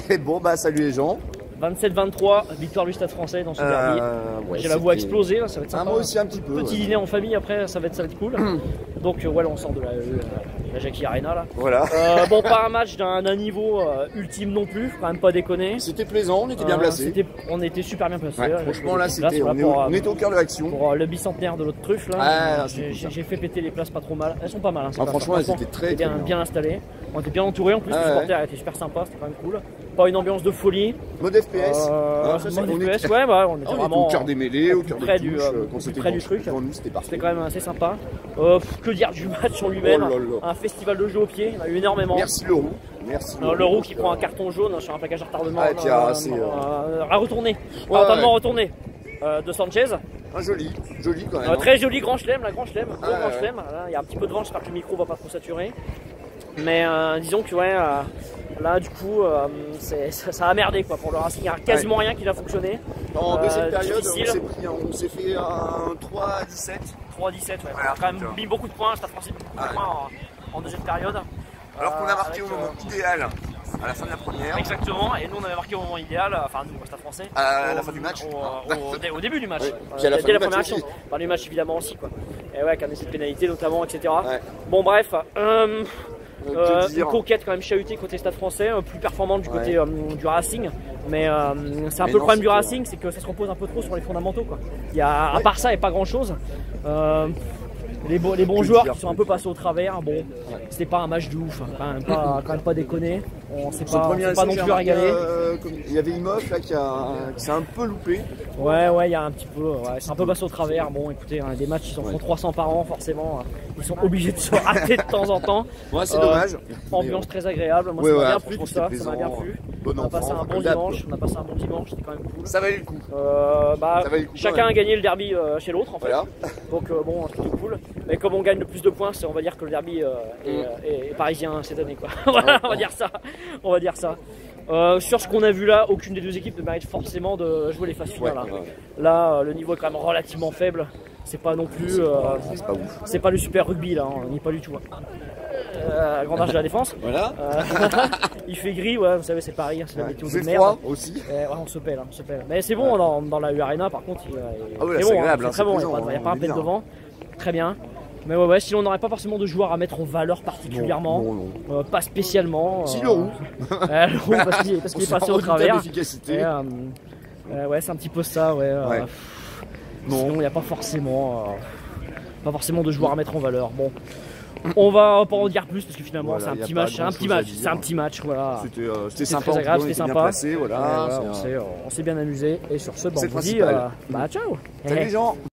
Et bon, bah salut les gens. 27-23, victoire du Stade Français dans ce derby. Ouais, j'ai la voix explosée, là, ça va être sympa. Moi aussi un petit peu. Petit dîner en famille après, ça va être cool. Donc voilà, on sort de la Jackie Arena là. Voilà. Bon, pas un match d'un niveau ultime non plus, faut quand même pas déconner. C'était plaisant, on était bien placés. On était super bien placés. Ouais, franchement là, on était au cœur de l'action. Pour le bicentenaire de l'autre truffe là, j'ai fait péter les places pas trop mal. Elles sont pas mal. Hein, franchement, elles étaient très bien installées. On était bien entourés, en plus les supporters étaient super sympas, c'était quand même cool. Pas une ambiance de folie. Mode FPS. Mode FPS, ouais, on était vraiment au cœur des mêlées, au cœur des touches, près du truc. C'était parfait. C'était quand même assez sympa. Que dire du match en lui-même, un festival de jeux au pied, il y en a eu énormément. Merci Leroux. Merci. Leroux qui prend un carton jaune sur un plaquage à retardement. À retourner. Totalement retourné. De Sanchez. Un joli quand même. Très joli grand chelem, grand chelem. Il y a un petit peu de vent, j'espère que le micro va pas trop saturer. Mais disons que là du coup ça a merdé quoi pour le Racing, il n'y a quasiment rien qui a fonctionné. En deuxième période on s'est fait un 3-17. 3-17, ouais. On a quand même mis beaucoup de points, Stade Français beaucoup de points en deuxième période. Alors qu'on a marqué au moment idéal à la fin de la première. Exactement, et nous on avait marqué au moment idéal, enfin nous au Stade Français. À la fin du match. Au début du match. Puis à la fin dès du la première match action. Par les matchs évidemment aussi quoi. Et ouais, avec un essai de pénalité notamment, etc. Ouais. Bon bref. Une conquête quand même chahutée côté Stade Français, plus performante du côté du Racing, mais c'est un peu le problème du Racing, c'est que ça se repose un peu trop sur les fondamentaux quoi. À part ça, il n'y a pas grand chose. Les bons joueurs qui sont un peu passés au travers, bon, c'était pas un match de ouf, quand même pas déconner. On s'est pas non plus régalé. Il y avait Imhoff là qui s'est un peu loupé. Ouais, il y a un petit peu, c'est un peu passé au travers. Bon, écoutez, des matchs qui s'en font 300 par an, forcément, ils sont obligés de se rater de temps en temps. Ouais, c'est dommage. Ambiance très agréable, moi ça m'a bien plu tout ça, ça m'a bien plu. On a passé un bon dimanche, c'était quand même cool. Ça valait le coup. Chacun a gagné le derby chez l'autre en fait. Voilà. Donc bon, c'est plutôt cool. Mais comme on gagne le plus de points, on va dire que le derby est parisien cette année quoi. Voilà, on va dire ça. Sur ce qu'on a vu là, aucune des deux équipes ne mérite forcément de jouer les phases finales. Là, le niveau est quand même relativement faible. C'est pas non plus. C'est pas le super rugby là, on n'y est pas du tout. Grand âge de la défense. Voilà. Il fait gris, ouais, vous savez, c'est Paris, c'est la météo de merde. Froid aussi. On se pèle. Mais c'est bon, dans la U-Arena par contre, c'est agréable. C'est très bon, il n'y a pas un pet devant. Très bien. Mais ouais, sinon on n'aurait pas forcément de joueurs à mettre en valeur particulièrement, non. Pas spécialement. Si Leroux. Leroux parce qu'il est passé au travers. Ouais, c'est un petit peu ça, non, il n'y a pas forcément de joueurs à mettre en valeur. Bon, on va pas en dire plus parce que finalement c'est un petit match, voilà. C'était sympa, très agréable, c'était sympa. Placé, on s'est bien amusé et sur ce, on vous dit ciao. Salut les gens.